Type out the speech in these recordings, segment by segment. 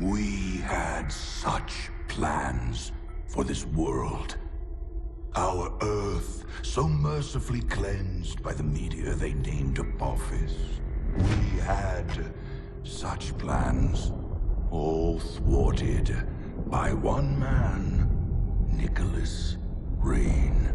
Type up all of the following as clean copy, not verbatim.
We had such plans for this world. Our Earth, so mercifully cleansed by the meteor they named Apophis. We had such plans, all thwarted by one man, Nicholas Rain.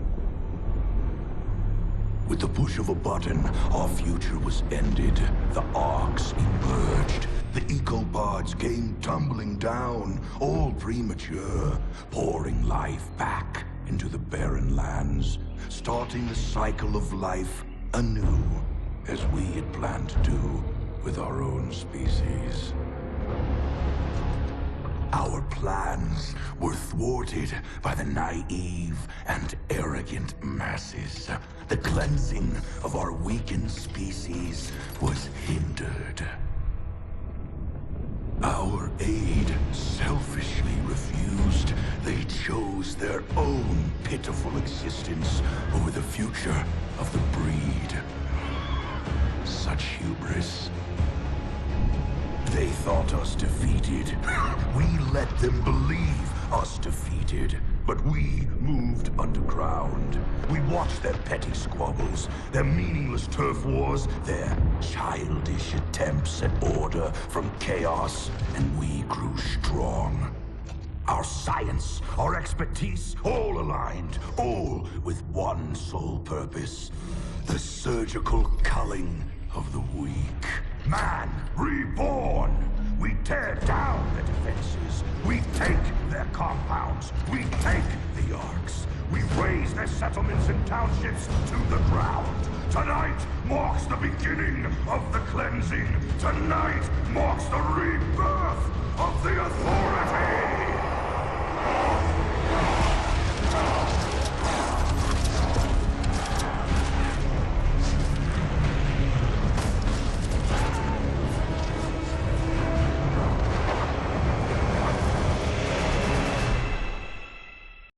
With the push of a button, our future was ended. The arcs emerged. The ecopods came tumbling down, all premature, pouring life back into the barren lands, starting the cycle of life anew, as we had planned to do with our own species. Our plans were thwarted by the naive and arrogant masses. The cleansing of our weakened species was hindered. Our aid selfishly refused. They chose their own pitiful existence over the future of the breed. Such hubris. They thought us defeated. We let them believe us defeated. But we moved underground. We watched their petty squabbles, their meaningless turf wars, their childish attempts at order from chaos, and we grew strong. Our science, our expertise, all aligned, all with one sole purpose: the surgical culling of the weak. Man reborn! We tear down their defenses. We take their compounds. We take the arcs. We raise their settlements and townships to the ground. Tonight marks the beginning of the cleansing. Tonight marks the rebirth of the Authority!